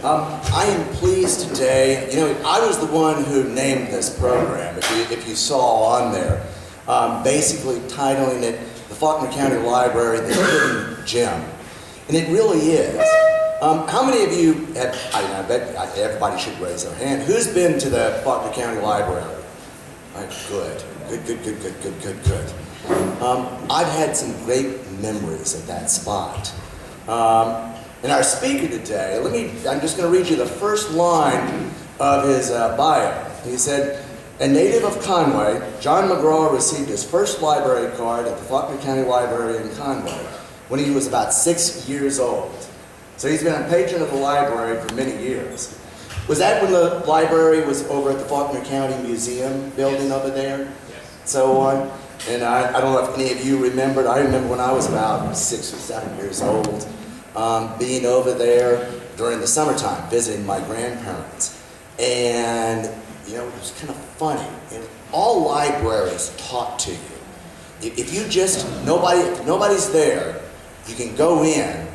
I am pleased today. You know, I was the one who named this program, if you saw on there, basically titling it the Faulkner County Library, the Hidden Gem. And it really is. How many of you have, I bet everybody should raise their hand, who's been to the Faulkner County Library? All right, good. I've had some great memories at that spot. And our speaker today, I'm just going to read you the first line of his bio. He said, a native of Conway, John McGraw received his first library card at the Faulkner County Library in Conway when he was about 6 years old. So he's been a patron of the library for many years. Was that when the library was over at the Faulkner County Museum building over there? Yes. So on. And I don't know if any of you remembered. I remember when I was about 6 or 7 years old, being over there during the summertime, visiting my grandparents. And, you know, it was kind of funny. And all libraries talk to you. If nobody's there, you can go in,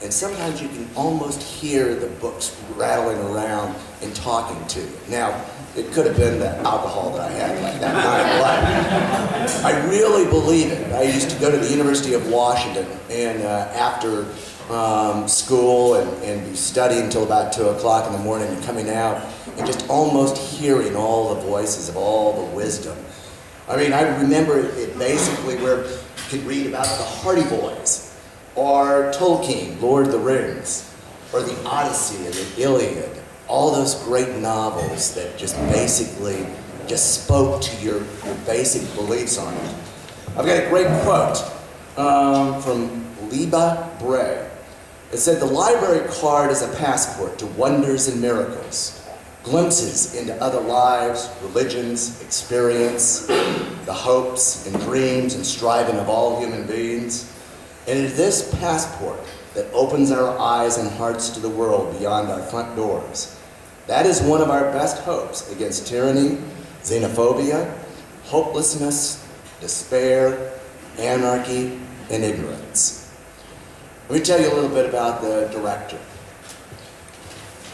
and sometimes you can almost hear the books rattling around and talking to you. Now, it could have been the alcohol that I had like that night, but I really believe it. I used to go to the University of Washington, and after school and be studying until about 2 o'clock in the morning and coming out and just almost hearing all the voices of all the wisdom. I mean, I remember it basically where you could read about the Hardy Boys, or Tolkien, Lord of the Rings, or the Odyssey and the Iliad, all those great novels that just basically just spoke to your basic beliefs on it. I've got a great quote from Liba Bray. It said, the library card is a passport to wonders and miracles, glimpses into other lives, religions, experience, the hopes and dreams and striving of all human beings. And it is this passport that opens our eyes and hearts to the world beyond our front doors. That is one of our best hopes against tyranny, xenophobia, hopelessness, despair, anarchy, and ignorance. Let me tell you a little bit about the director.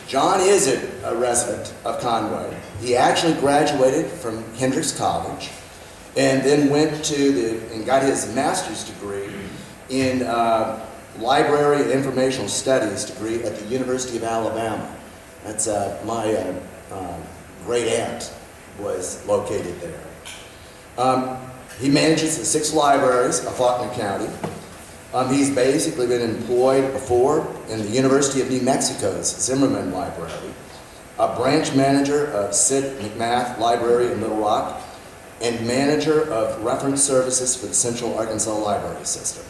John is a resident of Conway. He actually graduated from Hendrix College and then went and got his master's degree in Library and Informational Studies degree at the University of Alabama. That's my great aunt was located there. He manages the 6 libraries of Faulkner County. He's basically been employed before in the University of New Mexico's Zimmerman Library, a branch manager of Sid McMath Library in Little Rock, and manager of reference services for the Central Arkansas Library System.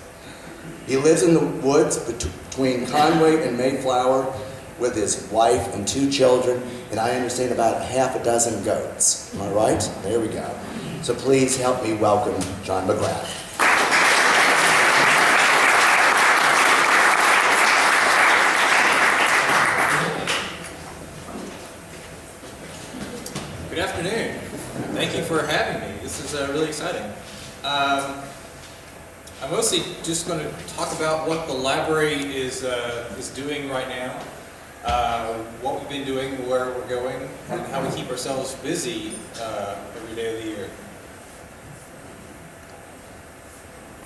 He lives in the woods between Conway and Mayflower with his wife and 2 children, and I understand about half a dozen goats. Am I right? There we go. So please help me welcome John McGraw. Good afternoon. Thank you for having me. This is really exciting. I'm mostly just going to talk about what the library is doing right now, what we've been doing, where we're going, and how we keep ourselves busy every day of the year.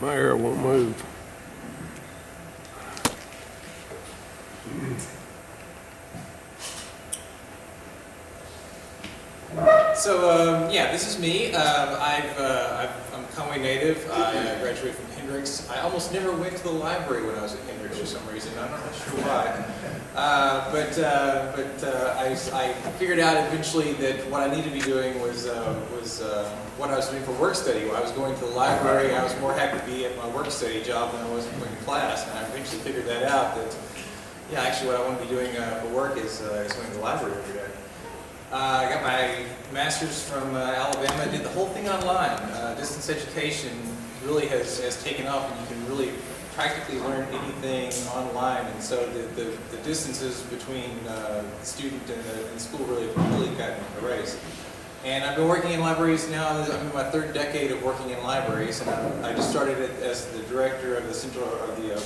My hair won't move. So yeah, this is me. I'm a Conway native. I graduated from Hendrix. I almost never went to the library when I was at Hendrix for some reason. I'm not sure why. I figured out eventually that what I needed to be doing was what I was doing for work study. When I was going to the library, I was more happy to be at my work study job than I was going to class. And I eventually figured that out. That yeah, actually, what I want to be doing for work is going to the library every day. I got my master's from Alabama, did the whole thing online. Distance education really has taken off, and you can really practically learn anything online, and so the distances between the student and the school really got erased. And I've been working in libraries now. I'm in my third decade of working in libraries, and I just started it as the director of the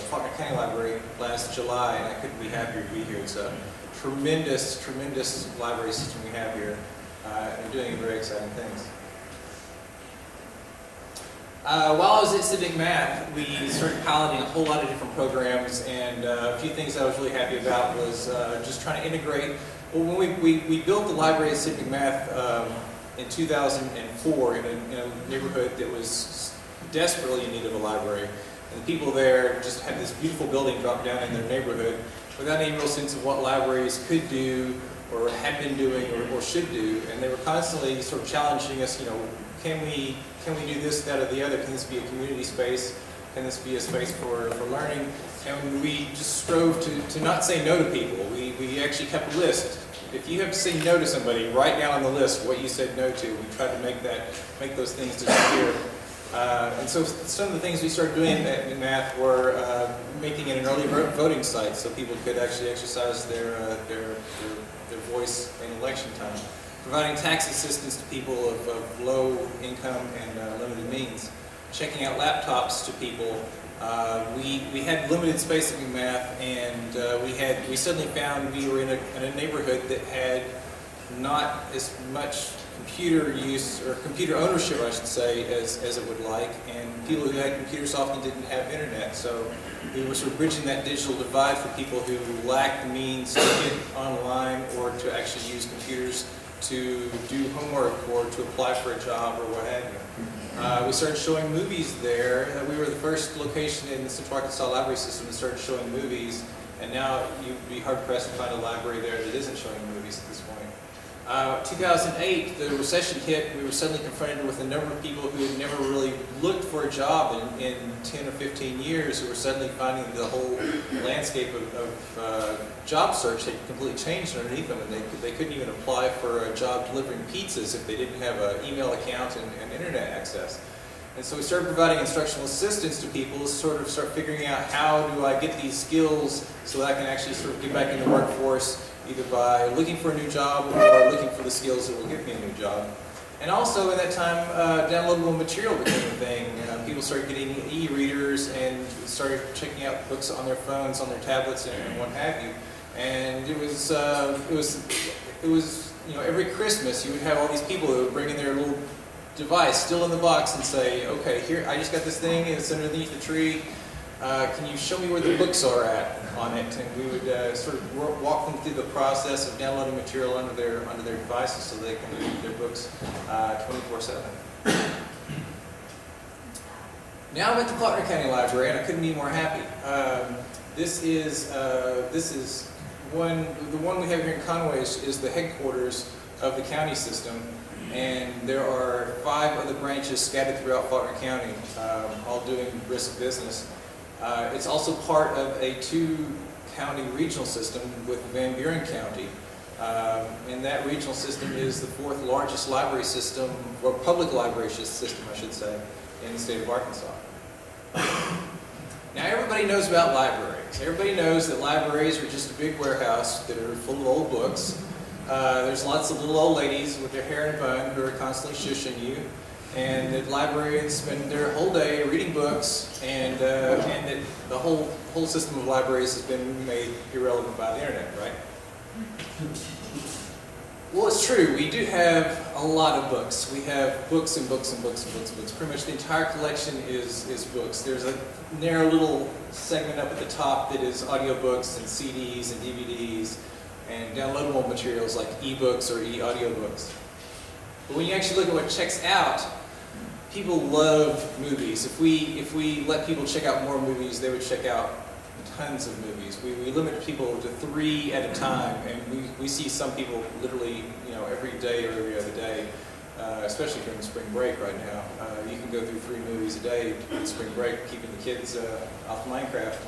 Faulkner County Library last July, and I couldn't be happier to be here. It's a tremendous, tremendous library system we have here, and we're doing very exciting things. While I was at Civic Math, we started piloting a whole lot of different programs, and a few things I was really happy about was just trying to integrate. Well, when we built the library at Civic Math in 2004 in a neighborhood that was desperately in need of a library, and the people there just had this beautiful building drop down in their neighborhood without any real sense of what libraries could do or had been doing or should do, and they were constantly sort of challenging us, can we do this, that, or the other? Can this be a community space? Can this be a space for learning? And we just strove to not say no to people. We actually kept a list. If you have to say no to somebody, write down on the list what you said no to. We tried to make those things disappear. And so some of the things we started doing in math were making it an early voting site so people could actually exercise their voice in election time. Providing tax assistance to people of low income and limited means. Checking out laptops to people. We had limited space in math, and we suddenly found we were in a neighborhood that had not as much computer use, or computer ownership I should say, as it would like, and people who had computers often didn't have internet, so we were sort of bridging that digital divide for people who lacked the means to get online or to actually use computers to do homework or to apply for a job or what have you. We started showing movies there. We were the first location in the Central Arkansas library system that started showing movies, and now you'd be hard-pressed to find a library there that isn't showing movies at this point. 2008, the recession hit. We were suddenly confronted with a number of people who had never really looked for a job in 10 or 15 years, who were suddenly finding the whole landscape of job search had completely changed underneath them, and they couldn't even apply for a job delivering pizzas if they didn't have an email account and internet access. And so we started providing instructional assistance to people to sort of start figuring out, how do I get these skills so that I can actually sort of get back in the workforce, either by looking for a new job or looking for the skills that will give me a new job. And also in that time, downloadable material became a thing. People started getting e-readers and started checking out books on their phones, on their tablets, and what have you. And it was every Christmas you would have all these people who would bring in their little device still in the box and say, okay, here, I just got this thing, it's underneath the tree. Can you show me where the books are at on it? And we would sort of walk them through the process of downloading material onto their devices so they can read their books 24/7. Now I'm at the Faulkner County Library, and I couldn't be more happy. This is the one we have here in Conway is the headquarters of the county system. And there are 5 other branches scattered throughout Faulkner County, all doing brisk business. It's also part of a 2-county regional system with Van Buren County. And that regional system is the 4th largest library system, or public library system, I should say, in the state of Arkansas. Now everybody knows about libraries. Everybody knows that libraries are just a big warehouse that are full of old books. There's lots of little old ladies with their hair in a bun who are constantly shushing you, and that librarians spend their whole day reading books, and that the whole system of libraries has been made irrelevant by the internet, right? Well, it's true. We do have a lot of books. We have books and books and books and books and books. Pretty much the entire collection is books. There's a narrow little segment up at the top that is audiobooks and CDs and DVDs and downloadable materials like ebooks or e-audiobooks. But when you actually look at what checks out, people love movies. If we let people check out more movies, they would check out tons of movies. We limit people to 3 at a time, and we see some people literally, every day or every other day, especially during spring break right now. You can go through 3 movies a day in spring break, keeping the kids off Minecraft.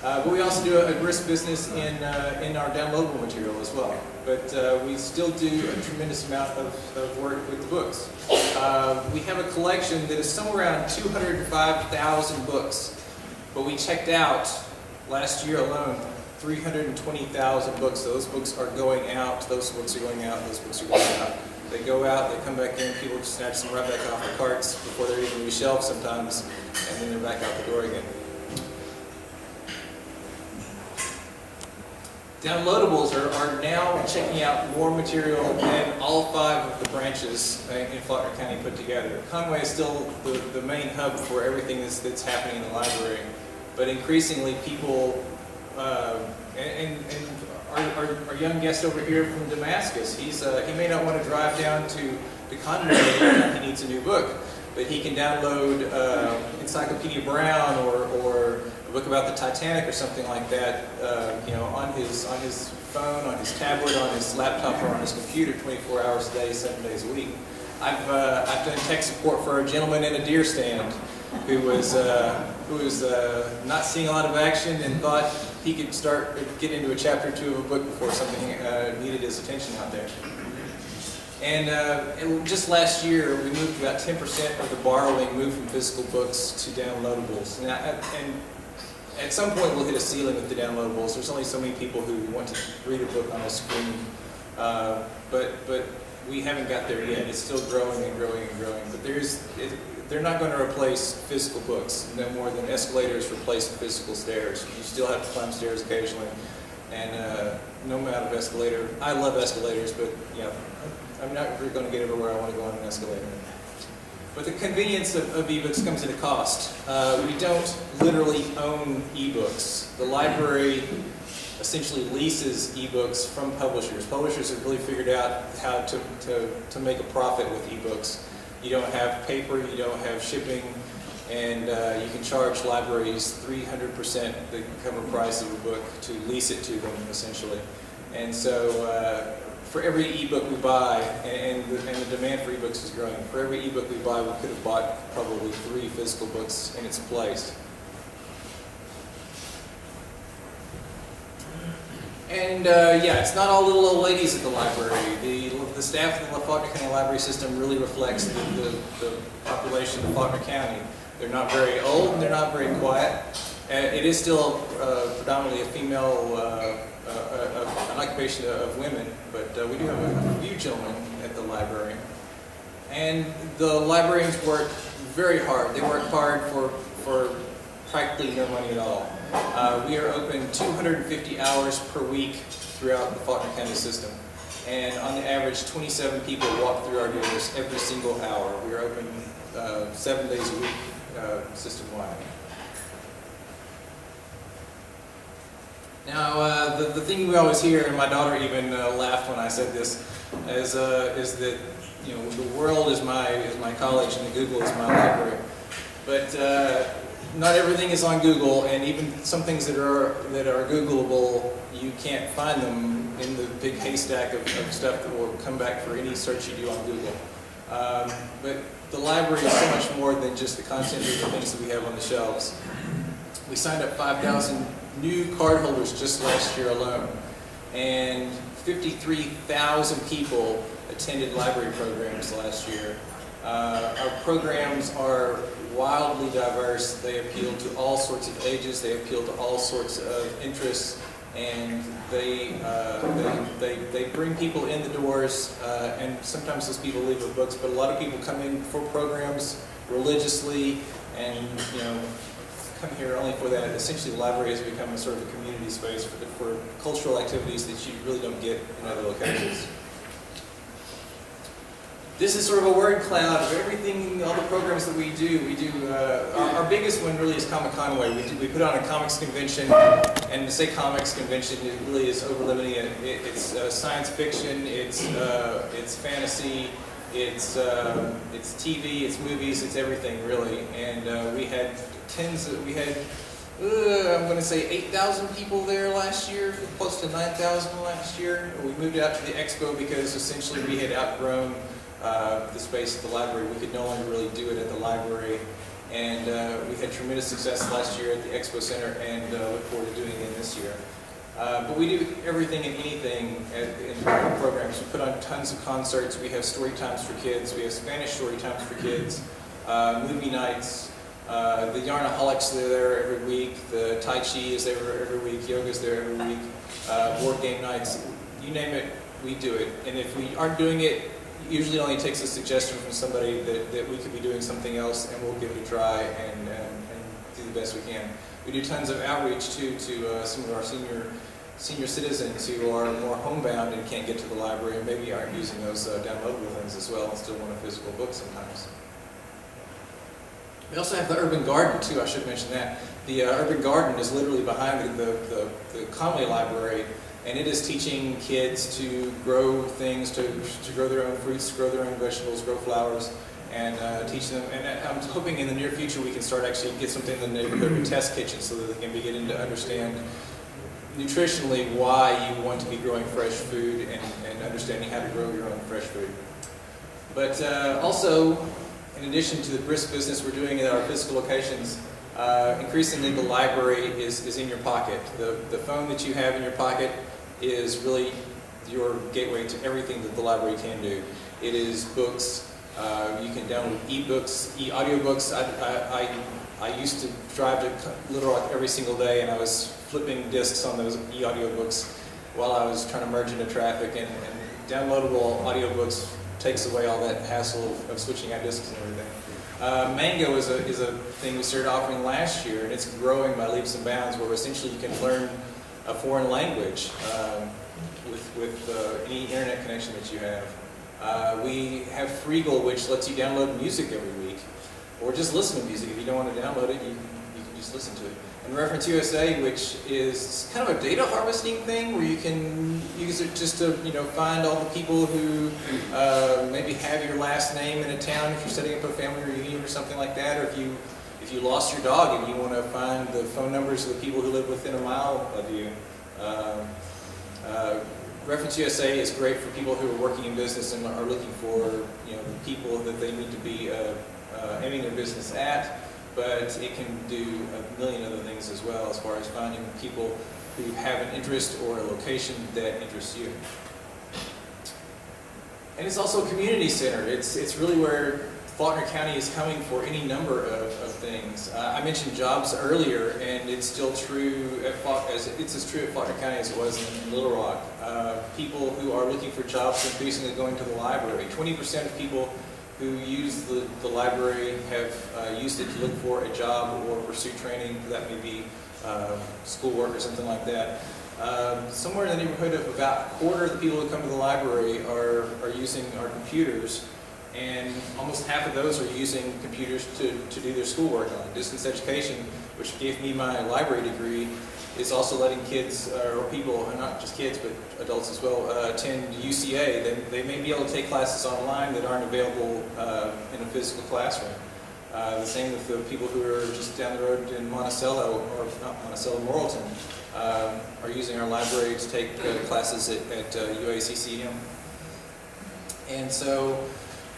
But we also do a brisk business in our downloadable material as well. But we still do a tremendous amount of work with the books. We have a collection that is somewhere around 205,000 books. But we checked out, last year alone, 320,000 books. Those books are going out, those books are going out, those books are going out. They go out, they come back in, people just snatch them right back off the carts before they're even reshelved sometimes, and then they're back out the door again. Downloadables are now checking out more material than all 5 of the branches in Faulkner County put together. Conway is still the main hub for everything that's happening in the library, but increasingly people, and our young guest over here from Damascus, he may not want to drive down to Conway if he needs a new book, but he can download Encyclopedia Brown or a book about the Titanic or something like that, on his phone, on his tablet, on his laptop, or on his computer 24 hours a day, 7 days a week. I've done tech support for a gentleman in a deer stand who was not seeing a lot of action and thought he could get into a chapter or 2 of a book before something needed his attention out there. And just last year, we moved about 10% of the borrowing moved from physical books to downloadables. And at some point, we'll hit a ceiling with the downloadables. There's only so many people who want to read a book on a screen, but we haven't got there yet. It's still growing and growing and growing. But they're not going to replace physical books no more than escalators replace physical stairs. You still have to climb stairs occasionally, and no amount of escalator. I love escalators, but I'm not going to get everywhere I want to go on an escalator. But the convenience of ebooks comes at a cost. We don't literally own ebooks. The library essentially leases ebooks from publishers. Publishers have really figured out how to make a profit with ebooks. You don't have paper, you don't have shipping, and you can charge libraries 300% the cover price of a book to lease it to them, essentially. And so for every ebook we buy, and the demand for ebooks is growing, for every ebook we buy, we could have bought probably 3 physical books in its place. And it's not all little old ladies at the library. The staff of the Faulkner County Library System really reflects the population of Faulkner County. They're not very old and they're not very quiet. It is still predominantly a female an occupation of women, but we do have a few gentlemen at the library. And the librarians work very hard. They work hard for practically no money at all. We are open 250 hours per week throughout the Faulkner County system. And on the average, 27 people walk through our doors every single hour. We are open 7 days a week system-wide. Now, the thing we always hear, and my daughter even laughed when I said this, is that the world is my college and the Google is my library. But not everything is on Google, and even some things that are Googleable, you can't find them in the big haystack of stuff that will come back for any search you do on Google. But the library is so much more than just the content of the things that we have on the shelves. We signed up 5,000 new cardholders just last year alone, and 53,000 people attended library programs last year. Our programs are wildly diverse. They appeal to all sorts of ages. They appeal to all sorts of interests, and they bring people in the doors. And sometimes those people leave with books, but a lot of people come in for programs religiously, and come here only for that. Essentially, the library has become a sort of a community space for cultural activities that you really don't get in other locations. This is sort of a word cloud of everything, all the programs that we do. Our biggest one really is Conway. We put on a comics convention, and to say comics convention, it really is over-limiting it. It's science fiction, it's fantasy, it's TV, it's movies, it's everything really. And we had I'm going to say 8,000 people there last year, close to 9,000 last year. We moved out to the expo because essentially we had outgrown the space at the library. We could no longer really do it at the library, and we had tremendous success last year at the Expo Center, and look forward to doing it again this year. But we do everything and anything in our programs. We put on tons of concerts. We have story times for kids. We have Spanish story times for kids, movie nights. The Yarnaholics, they're there every week. The Tai Chi is there every week. Yoga's there every week. Board game nights. You name it, we do it. And if we aren't doing it, usually only takes a suggestion from somebody that we could be doing something else, and we'll give it a try and do the best we can. We do tons of outreach too to some of our senior citizens who are more homebound and can't get to the library and maybe aren't using those downloadable things as well and still want a physical book sometimes. We also have the Urban Garden too, I should mention that. The Urban Garden is literally behind the Conway Library, and it is teaching kids to grow things, to grow their own fruits, grow their own vegetables, grow flowers, and teach them. And I'm hoping in the near future we can start actually get something in the neighborhood of test kitchens so that they can begin to understand nutritionally why you want to be growing fresh food and understanding how to grow your own fresh food. But also, in addition to the brisk business we're doing at our physical locations, increasingly the library is in your pocket. The phone that you have in your pocket is really your gateway to everything that the library can do. It is books. You can download e-books, e-audiobooks. I used to drive to Little Rock every single day, and I was flipping discs on those e-audiobooks while I was trying to merge into traffic, and downloadable audiobooks takes away all that hassle of switching out discs and everything. Mango is a thing we started offering last year, and it's growing by leaps and bounds, where essentially you can learn a foreign language with any internet connection that you have. We have Freegal, which lets you download music every week, or just listen to music. If you don't want to download it, you can just listen to it. And Reference USA, which is kind of a data harvesting thing, where you can use it just to find all the people who maybe have your last name in a town if you're setting up a family reunion or something like that, or if you lost your dog and you want to find the phone numbers of the people who live within a mile of you. Reference USA is great for people who are working in business and are looking for the people that they need to be aiming their business at. But it can do a million other things as well, as far as finding people who have an interest or a location that interests you. And it's also a community center. It's really where Faulkner County is coming for any number of things. I mentioned jobs earlier, and it's still true it's as true at Faulkner County as it was in Little Rock. People who are looking for jobs are increasingly going to the library. 20% of people who use the library have used it to look for a job or pursue training. That may be schoolwork or something like that. Somewhere in the neighborhood of about a quarter of the people who come to the library are using our computers, and almost half of those are using computers to do their schoolwork on. Distance education, which gave me my library degree, is also letting kids, or people, not just kids, but adults as well, attend UCA. They may be able to take classes online that aren't available in a physical classroom. The same with the people who are just down the road in Monticello, or not Monticello, Morrilton, are using our library to take classes at UACCM. And so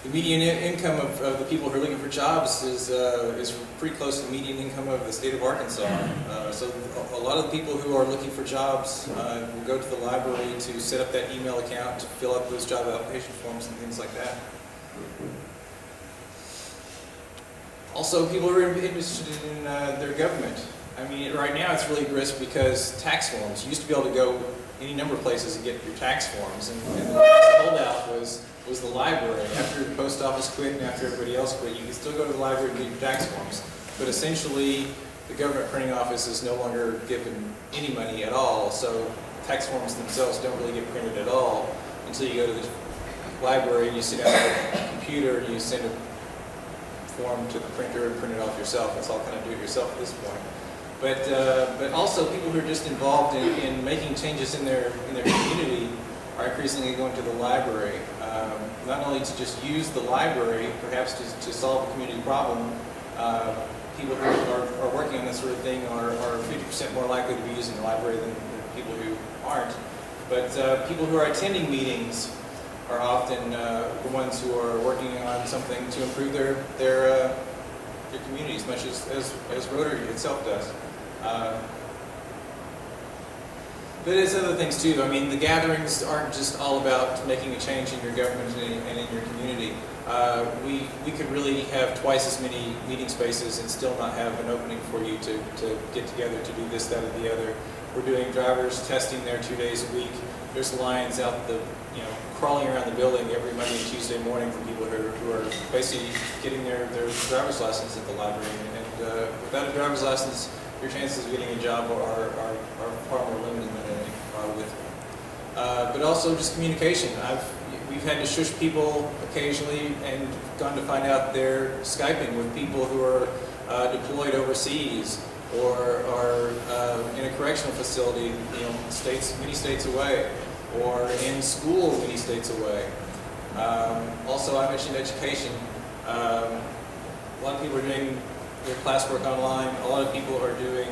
the median income of the people who are looking for jobs is pretty close to the median income of the state of Arkansas. So a lot of the people who are looking for jobs will go to the library to set up that email account, to fill out those job application forms and things like that. Also, people who are interested in their government. I mean, right now it's really brisk because tax forms. You used to be able to go any number of places and get your tax forms, and the last holdout was the library. After the post office quit and after everybody else quit, you can still go to the library and get your tax forms. But essentially, the government printing office is no longer given any money at all, so tax forms themselves don't really get printed at all until you go to the library and you sit down at the computer and you send a form to the printer and print it off yourself. It's all kind of do-it-yourself at this point. But also people who are just involved in making changes in their community are increasingly going to the library. Not only to just use the library, perhaps to solve a community problem. People who are working on this sort of thing are 50% more likely to be using the library than people who aren't. But people who are attending meetings are often the ones who are working on something to improve their community as much as Rotary itself does. But it's other things too. I mean, the gatherings aren't just all about making a change in your government and in your community. We could really have twice as many meeting spaces and still not have an opening for you to get together to do this, that, or the other. We're doing driver's testing there 2 days a week. There's lines out crawling around the building every Monday and Tuesday morning for people who are basically getting their driver's license at the library. And without a driver's license, your chances of getting a job are far more limited than they are with one. But also just communication. We've had to shush people occasionally and gone to find out they're Skyping with people who are deployed overseas or are in a correctional facility, many states away, or in school many states away. Also, I mentioned education. A lot of people are doing their classwork online. A lot of people are doing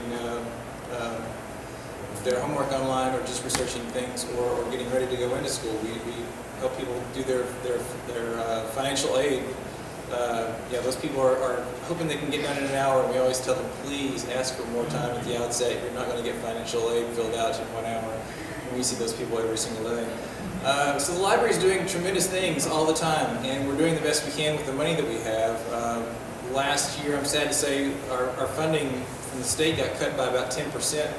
their homework online or just researching things or getting ready to go into school. We help people do their financial aid. Those people are hoping they can get done in an hour, and we always tell them, please ask for more time at the outset. You're not going to get financial aid filled out in 1 hour. And we see those people every single day. So the library is doing tremendous things all the time, and we're doing the best we can with the money that we have. Last year, I'm sad to say, our funding from the state got cut by about 10%.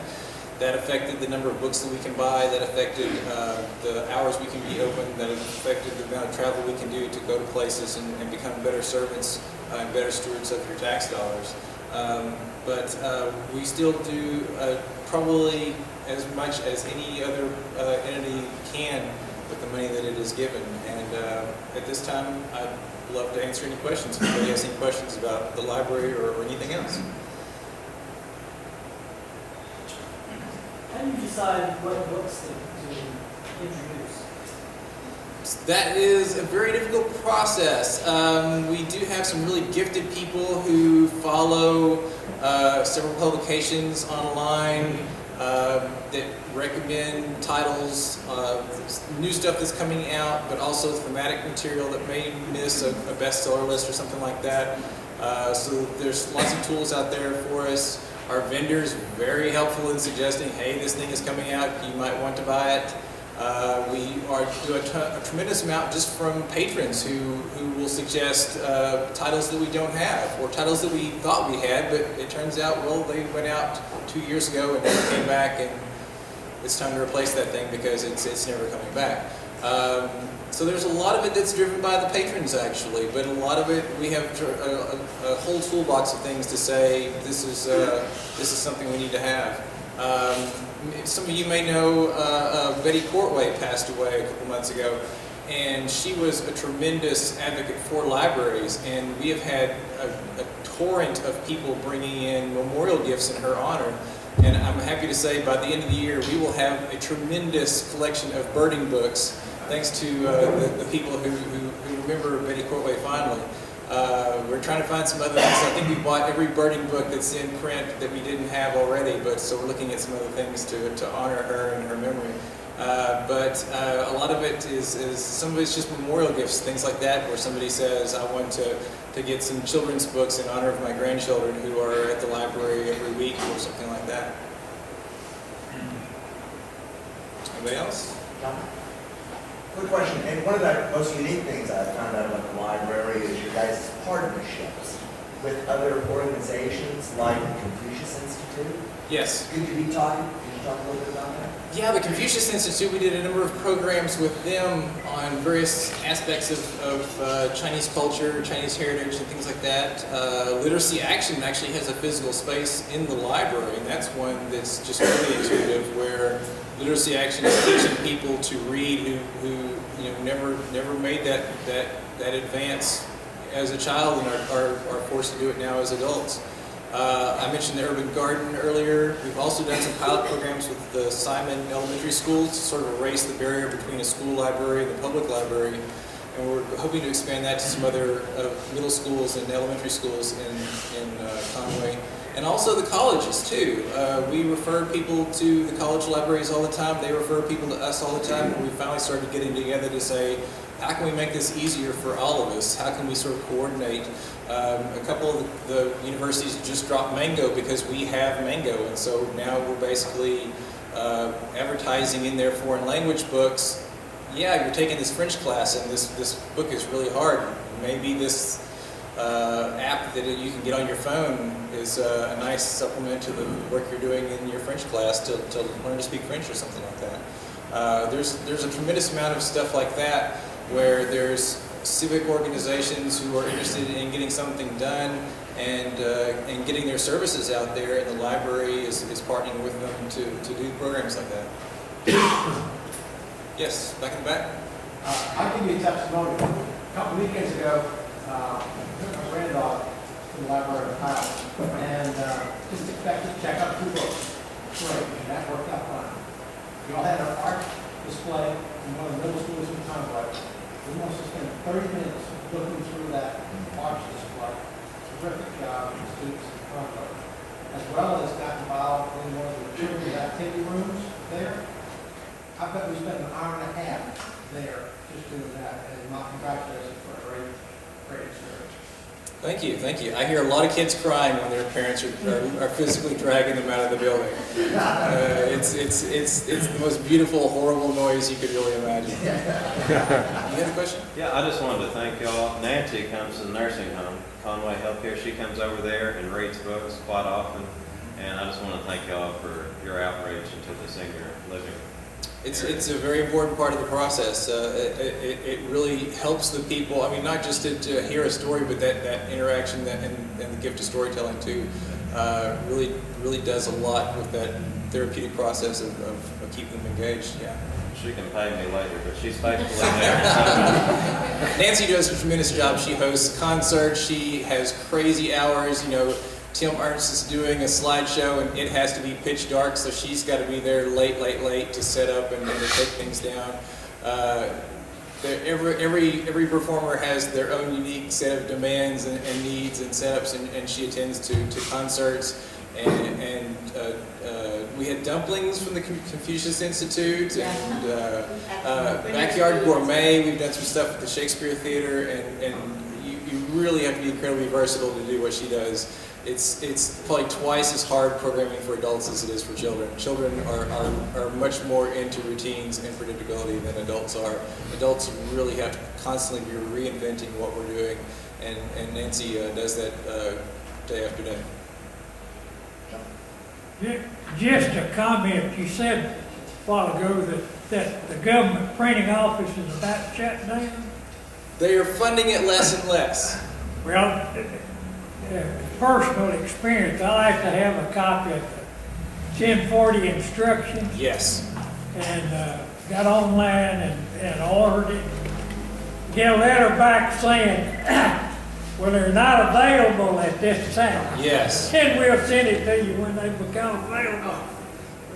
That affected the number of books that we can buy, that affected the hours we can be open, that affected the amount of travel we can do to go to places and become better servants and better stewards of your tax dollars. But we still do probably as much as any other entity can with the money that it is given. And at this time, I'd love to answer any questions if anybody has any questions about the library or anything else. How do you decide what books to introduce? That is a very difficult process. We do have some really gifted people who follow several publications online that recommend titles, new stuff that's coming out, but also thematic material that may miss a bestseller list or something like that. So there's lots of tools out there for us. Our vendors are very helpful in suggesting, hey, this thing is coming out, you might want to buy it. We do a tremendous amount just from patrons who will suggest titles that we don't have, or titles that we thought we had, but it turns out, well, they went out 2 years ago and never came back, and it's time to replace that thing because it's never coming back. So there's a lot of it that's driven by the patrons, actually, but a lot of it we have a whole toolbox of things to say this is something we need to have. Some of you may know Betty Courtway passed away a couple months ago, and she was a tremendous advocate for libraries, and we have had a torrent of people bringing in memorial gifts in her honor. And I'm happy to say by the end of the year we will have a tremendous collection of birding books, thanks to the people who remember Betty Courtway fondly. We're trying to find some other things. I think we bought every birding book that's in print that we didn't have already, but so we're looking at some other things to honor her and her memory. But a lot of it is some of it's just memorial gifts, things like that, where somebody says, I want to get some children's books in honor of my grandchildren who are at the library every week or something like that. Anybody else? John? Quick question, and one of the most unique things I found out about the library is your guys' partnerships with other organizations like the Confucius Institute. Yes. Could you talk a little bit about that? Yeah, the Confucius Institute, we did a number of programs with them on various aspects of Chinese culture, Chinese heritage, and things like that. Literacy Action actually has a physical space in the library, and that's one that's just really intuitive, where Literacy Action is teaching people to read who never made that advance as a child and are forced to do it now as adults. I mentioned the Urban Garden earlier. We've also done some pilot programs with the Simon Elementary School to sort of erase the barrier between a school library and the public library. And we're hoping to expand that to some other middle schools and elementary schools in Conway. And also the colleges, too. We refer people to the college libraries all the time. They refer people to us all the time. And we finally started getting together to say, how can we make this easier for all of us? How can we sort of coordinate? A couple of the universities just dropped Mango because we have Mango. And so now we're basically advertising in their foreign language books. Yeah, you're taking this French class and this book is really hard. Maybe this app that you can get on your phone is a nice supplement to the work you're doing in your French class to learn to speak French or something like that. There's a tremendous amount of stuff like that where there's civic organizations who are interested in getting something done and getting their services out there, and the library is partnering with them to do programs like that. Yes, back in the back. I'll give you a testimony. A couple weekends ago, I took my granddaughter to the library of House and just expected to check out 2 books. Great, and that worked out fine. We all had an art display in one of the middle schools in Conway. We must have spent 30 minutes looking through that art display. Terrific job of the students in Conway. As well as got involved in one of the children's activity rooms there. I bet we spent an hour and a half there just doing that, and my congratulations for a great experience. Thank you, thank you. I hear a lot of kids crying when their parents are physically dragging them out of the building. It's the most beautiful, horrible noise you could really imagine. You have a question? Yeah, I just wanted to thank y'all. Nancy comes to the nursing home, Conway Healthcare. She comes over there and reads books quite often, and I just want to thank y'all for your outreach into the senior living. It's a very important part of the process. It really helps the people. I mean, not just to hear a story, but that interaction and the gift of storytelling too, really does a lot with that therapeutic process of keeping them engaged. Yeah. She can pay me later, but she's faithful in there. Nancy does a tremendous job. She hosts concerts. She has crazy hours. You know, Tim Ernst is doing a slideshow, and it has to be pitch dark, so she's got to be there late to set up and to take things down. Every performer has their own unique set of demands and needs and setups, and she attends to concerts. And we had dumplings from the Confucius Institute, and Backyard Gourmet. We've done some stuff at the Shakespeare Theater, and you really have to be incredibly versatile to do what she does. It's probably twice as hard programming for adults as it is for children. Children are much more into routines and predictability than adults are. Adults really have to constantly be reinventing what we're doing, and Nancy does that day after day. Just a comment, you said a while ago that the government printing office is about shutting down. They are funding it less and less. Well, personal experience, I like to have a copy of the 1040 instructions. Yes. And got online and ordered it. Get a letter back saying, well, they're not available at this time. Yes. And we'll send it to you when they become available.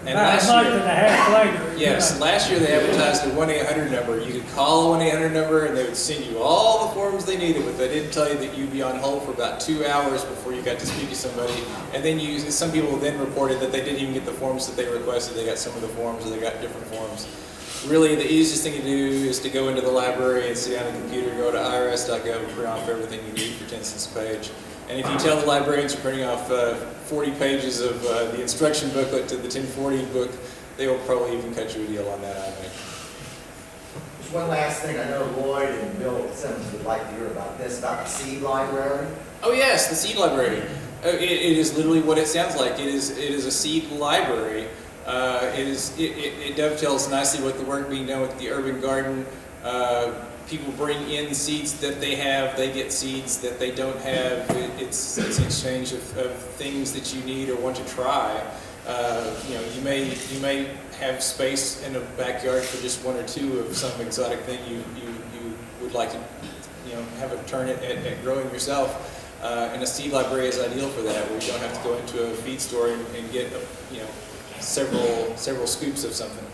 And about a month and a half later. Yes, last year they advertised a 1-800 number. You could call a 1-800 number and they would send you all the forms they needed, but they didn't tell you that you'd be on hold for about 2 hours before you got to speak to somebody. And then some people then reported that they didn't even get the forms that they requested. They got some of the forms, or they got different forms. Really, the easiest thing to do is to go into the library and sit down on a computer, go to irs.gov and print off everything you need for 10 cents a page. And if you tell the librarians you're printing off 40 pages of the instruction booklet to the 1040 book, they will probably even cut you a deal on that, I think. Just one last thing. I know Lloyd and Bill Simmons would like to hear about this, about the seed library. Oh yes, the seed library. It is literally what it sounds like. It is a seed library. It dovetails nicely with the work being done with the urban garden. People bring in seeds that they have, they get seeds that they don't have. It's an exchange of things that you need or want to try. You may have space in a backyard for just 1 or 2 of some exotic thing you would like to have a turn at growing yourself. And a seed library is ideal for that, where you don't have to go into a feed store and get several scoops of something.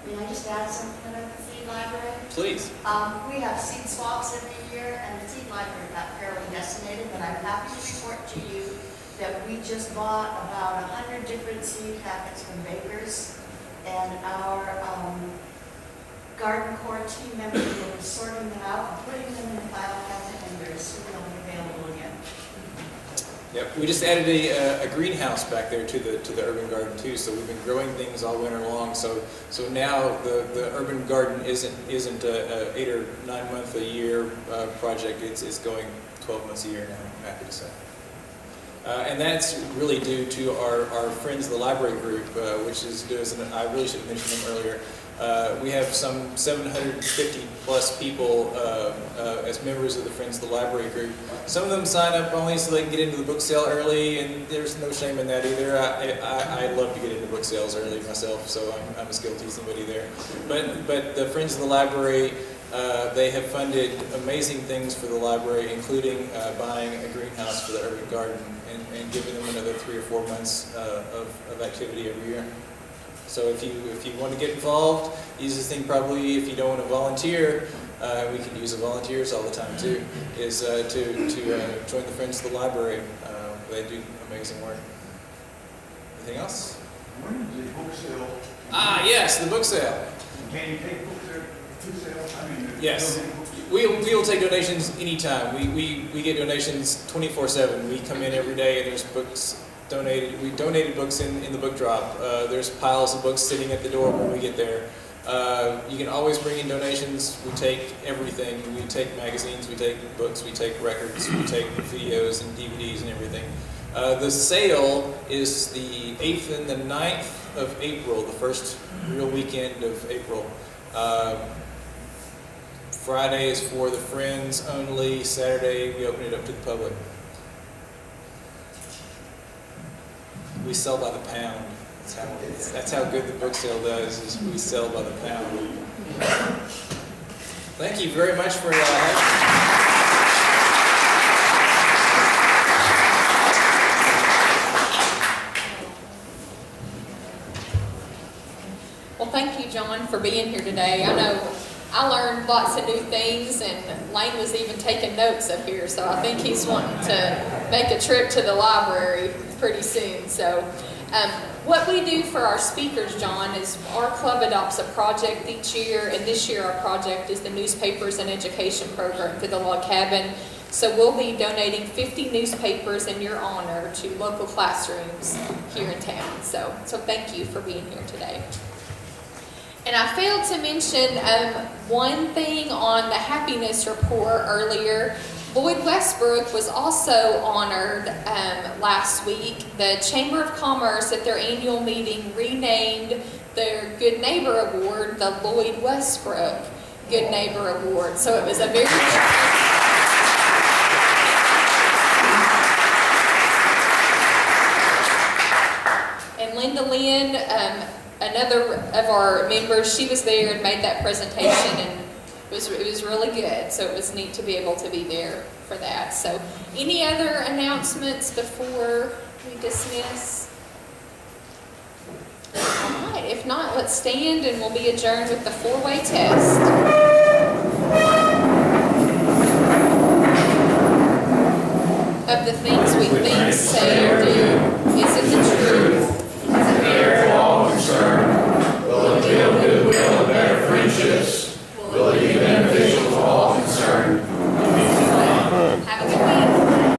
May I just add something about the seed library? Please. We have seed swaps every year, and the seed library got fairly decimated, but I'm happy to report to you that we just bought about 100 different seed packets from bakers, and our garden core team members will be sorting them out and putting them in the file cabinet, and they're soon they'll be available again. Yep, we just added a greenhouse back there to the urban garden too. So we've been growing things all winter long. So now the urban garden isn't a 8 or 9 month a year project. It's going 12 months a year now. I'm happy to say. And that's really due to our friends of the library group, which is doing. I really should have mentioned them earlier. We have some 750 plus people as members of the Friends of the Library group. Some of them sign up only so they can get into the book sale early, and there's no shame in that either. I love to get into book sales early myself, so I'm as guilty as anybody there. But the Friends of the Library, they have funded amazing things for the library, including buying a greenhouse for the urban garden and giving them another 3 or 4 months of activity every year. So if you want to get involved, the easiest thing probably, if you don't want to volunteer, we can use the volunteers all the time too, is to join the Friends of the Library. They do amazing work. Anything else? When is the book sale? Ah, yes, the book sale. Can you take books there to sale? I mean, Yes. We will take donations anytime. We get donations 24/7. We come in every day and there's books donated. We donated books in the book drop. There's piles of books sitting at the door when we get there. You can always bring in donations. We take everything. We take magazines, we take books, we take records, we take videos and DVDs and everything. The sale is the 8th and the 9th of April, the first real weekend of April. Friday is for the friends only. Saturday, we open it up to the public. We sell by the pound. That's how good the book sale does, is we sell by the pound. Thank you very much for Well, thank you, John, for being here today. I know I learned lots of new things, and Lane was even taking notes up here, so I think he's wanting to make a trip to the library pretty soon. So what we do for our speakers, John, is our club adopts a project each year, and this year our project is the Newspapers and Education Program for the log cabin. So we'll be donating 50 newspapers in your honor to local classrooms here in town. So thank you for being here today. And I failed to mention one thing on the happiness report earlier. Lloyd Westbrook was also honored last week. The Chamber of Commerce at their annual meeting renamed their Good Neighbor Award the Lloyd Westbrook Good Neighbor Award. So it was a very... And Linda Lynn, another of our members, she was there and made that presentation, and it was really good. So it was neat to be able to be there for that. So any other announcements before we dismiss? All right, if not, let's stand and we'll be adjourned with the four-way test. Of the things we think, say, or do, is it the truth? Care of all concerned, will it build goodwill and better friendships,